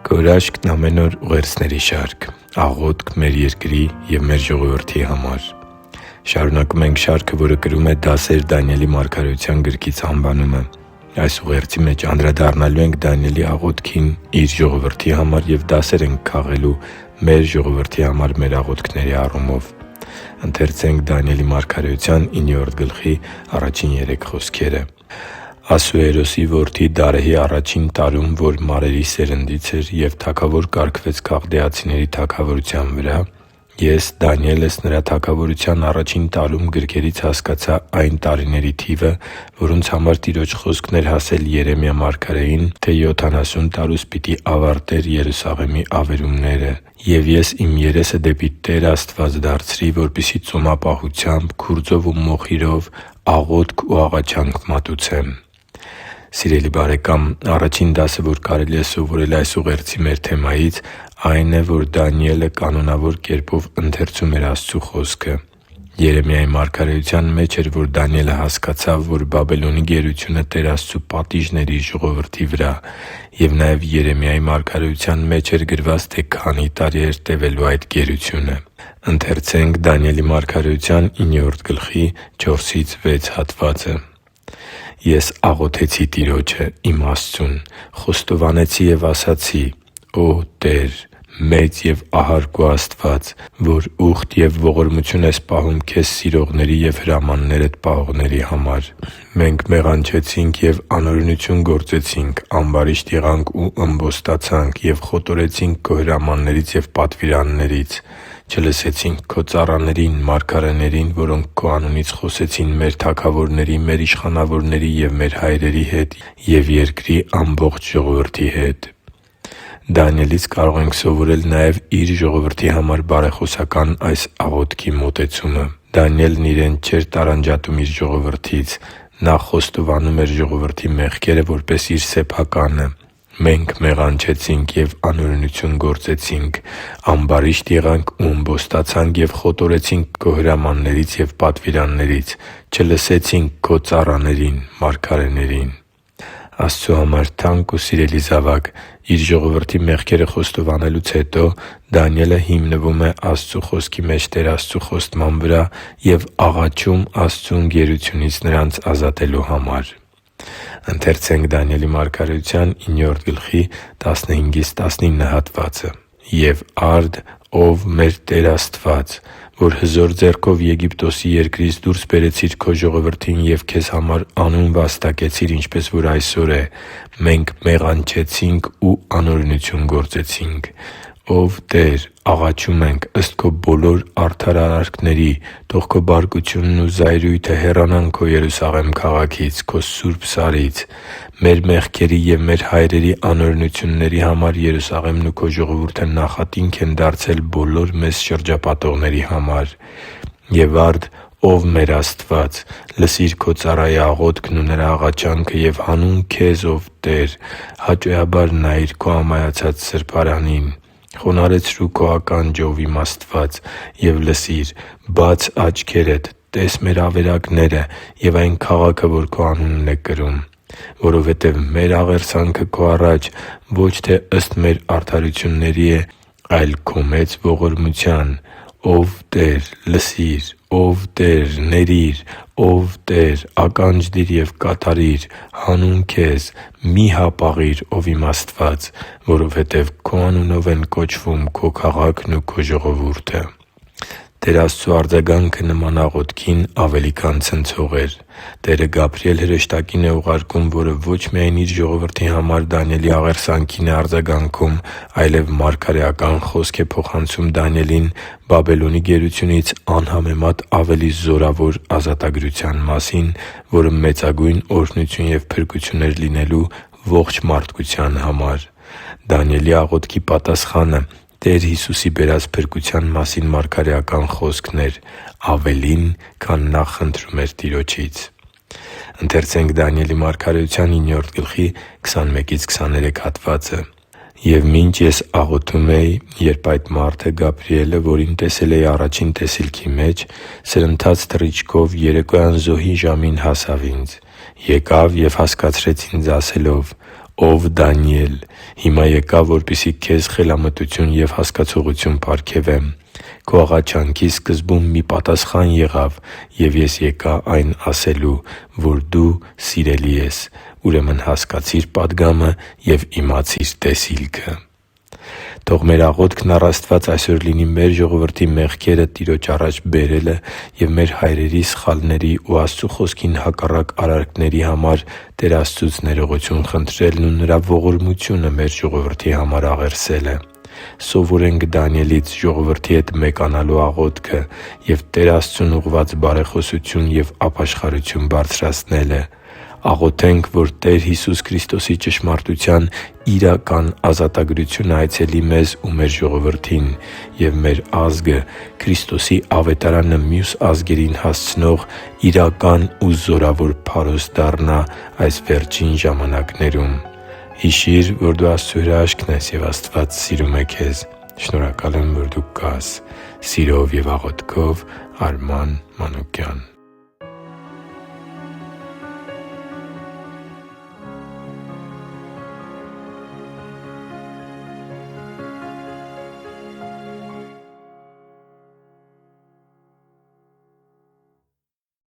Գորաշկն ամեն օր ուղերձների շարք։ Աղոթք մեր երկրի և մեր ժողովրդի համար։ Շարունակում ենք շարքը, որը կրում է «Դասեր Դանիելի մարգարեության» գրքից անվանումը։ Այս ուղերձի մեջ անդրադառնալու ենք Դանիելի աղոթքին իր ժողովրդի համար և դասեր ենք քաղելու մեր ժողովրդի համար մեր աղոթքների առումով։ «Ասուերոսի որդի Դարեհի առաջին տարում, որ մարերի սերնդից էր և թագավոր կարգվեց Քաղդեացիների թագավորության վրա, ես Դանիելս նրա թագավորության առաջին տարում գրքերից հասկացա այն տարիների թիվը, որոնց համար Տիրոջ խոսքն էր հասել Երեմիա մարգարեին, թե 70 տարուց պիտի ավարտեր Երուսաղեմի ավերումները։ Եվ ես իմ երեսը դեպի Տեր Աստված դարձրի, որպեսզի ծոմապահությամբ, քուրձով ու մոխիրով աղոթք ու աղաչանք մատուցեմ» (Դանիել 9.1-3): Սիրելի՛ բարեկամ, առաջին դասը, որ կարելի է սովորել այս ուղերձի մեր թեմայից, այն է, որ Դանիելը կանոնավոր կերպով ընթերցում էր Աստծու Խոսքը։ Երեմիայի մարգարեության մեջ էր, որ Դանիելը հասկացավ, որ Բաբելոնի գերությունը Տեր Աստծու պատիժն էր իր ժողովրդի վրա, և նաև Երեմիայի մարգարեության մեջ էր գրված, թե քանի տարի էր տևելու այդ գերությունը։ «Ես աղոթեցի Տիրոջը, իմ Աստծուն, խոստովանեցի և ասացի. «Օ Տե՛ր, մեծ և ահարկու Աստված, որ ուխտ և ողորմություն ես պահում Քեզ սիրողների և հրամաններդ պահողների համար։ Մենք մեղանչեցինք և անօրենություն գործեցինք, ամբարիշտ եղանք ու ըմբոստացանք և խոտորեցինք Քո հրամաններից և պատվիրաններից։ Չլսեցինք Քո ծառաներին՝ մարգարեներին, որոնք Քո անունից խոսեցին մեր թագավորների, մեր իշխանավորների և մեր հայրերի հետ և երկրի ամբողջ ժողովրդի հետ»։ Դանիելից կարող ենք սովորել նաև իր ժողովրդի համար բարեխոսական այս աղոթքի մոտեցումը։ Դանիելն իրեն չէր տարանջատում իր ժողովրդից։ Նա խոստովանում էր ժողովրդի մեղքերը որպես իր սեփականը։ «Մենք մեղանչեցինք և անօրենություն գործեցինք, ամբարիշտ եղանք ու ըմբոստացանք և խոտորեցինք Քո հրամաններից և պատվիրաններից։ Չլսեցինք Քո ծառաներին՝ մարգարեներին»։ Աստծու համար թանկ ու սիրելի՛ զավակ, իր ժողովրդի մեղքերը խոստովանելուց հետո Դանիելը հիմնվում է Աստծու Խոսքի մեջ Տեր Աստծու խոստման վրա և աղաչում Աստծուն գերությունից նրանց ազատելու համար։ «Եվ արդ, ո՛վ մեր Տեր Աստված, որ հզոր ձեռքով Եգիպտոսի երկրից դուրս բերեցիր Քո ժողովրդին և Քեզ համար անուն վաստակեցիր, ինչպես որ այսօր է, մենք մեղանչեցինք ու անօրենություն գործեցինք։ Ո՛վ Տեր, աղաչում ենք, ըստ Քո բոլոր արդար արարքների, թող Քո բարկությունն ու զայրույթը հեռանան Քո Երուսաղեմ քաղաքից՝ Քո սուրբ Սարից։ Մեր մեղքերի և մեր հայրերի անօրենությունների համար Երուսաղեմն ու քո ժողովուրդը նախատինք են դարձել բոլոր մեզ շրջապատողների համար։ Եվ արդ, ո՛վ մեր Աստված, լսիր Քո ծառայի աղոթքն ու նրա աղաչանքը և հանուն Քեզ, ո՛վ Տեր, հաճոյաբար նայիր Քո ամայացած սրբարանին։ Խոնարհեցրու Քո ականջը, ո՛վ իմ Աստված, և լսիր։ Բա՛ց աչքերդ, տե՛ս մեր ավերակները և այն քաղաքը, որ Քո անունն է կրում։ Որովհետև մեր աղերսանքը Քո առաջ ոչ թե ըստ մեր արդարությունների է, այլ Քո մեծ ողորմության։ Ո՛վ Տեր, լսիր։ Ո՛վ Տեր, ներիր։ Ո՛վ Տեր, ականջ դիր և կատարիր։ Հանուն Քեզ մի՛ հապաղիր, ո՛վ իմ Աստված, որովհետև Քո անունով են կոչվում Քո քաղաքն ու Քո ժողովուրդը»։ Տեր Աստծու արձագանքը նման աղոթքին ավելի քան ցնցող էր։ Տերը Գաբրիել հրեշտակին է ուղարկում, որը ոչ միայն իր ժողովրդի համար Դանիելի աղերսանքին է արձագանքում, այլև մարգարեական խոսք է փոխանցում Դանիելին Բաբելոնի գերությունից անհամեմատ ավելի զորավոր ազատագրության մասին, որը մեծագույն օրհնություն և փրկություն էր լինելու ողջ մարդկության համար։ Դանիելի աղոթքի պատասխանը Տեր Հիսուսի բերած փրկության մասին մարգարեական խոսքն էր, ավելին, քան նա խնդրում էր Տիրոջից։ «Եվ մինչ ես աղոթում էի, երբ այդ մարդը՝ Գաբրիելը, որին տեսել էի առաջին տեսիլքի մեջ, սրընթաց թռիչքով երեկոյան զոհի ժամին հասավ ինձ։ Եկավ և հասկացրեց ինձ ասելով. Ով Դանիել, հիմա եկա, որպեսզի քեզ խելամտություն և հասկացողություն պարգևեմ։ Քո աղաչանքի սկզբում մի պատասխան եղավ, և ես եկա այն ասելու, որ դու սիրելի ես։ Ուրեմն հասկացի՛ր պատգամը և իմացի՛ր տեսիլքը։ Թող մեր աղոթքն առ Աստված այսօր լինի մեր ժողովրդի մեղքերը Տիրոջ առաջ բերելը և մեր հայրերի սխալների ու Աստծու Խոսքին հակառակ արարքների համար Տեր Աստծուց ներողություն խնդրելն ու Նրա ողորմությունը մեր ժողովրդի համար աղերսելը։ Սովորենք Դանիելից ժողովրդի հետ մեկանալու աղոթքը և Տեր Աստծուն ուղղված բարեխոսություն և ապաշխարություն բարձրացնելը։ Աղոթենք, որ Տեր Հիսուս Քրիստոսի ճշմարտության իրական ազատագրությունը այցելի մեզ ու մեր ժողովրդին, և մեր ազգը Քրիստոսի Ավետարանը մյուս ազգերին հասցնող իրական ու զորավոր փարոս դառնա այս վերջին ժամանակներում։ Հիշի՛ր, որ դու Աստծո հրաշքն ես, և Աստված սիրում է քեզ։ Շնորհակալ եմ, որ դու կա՛ս։ Սիրով և աղոթքով, Արման Մանուկյան։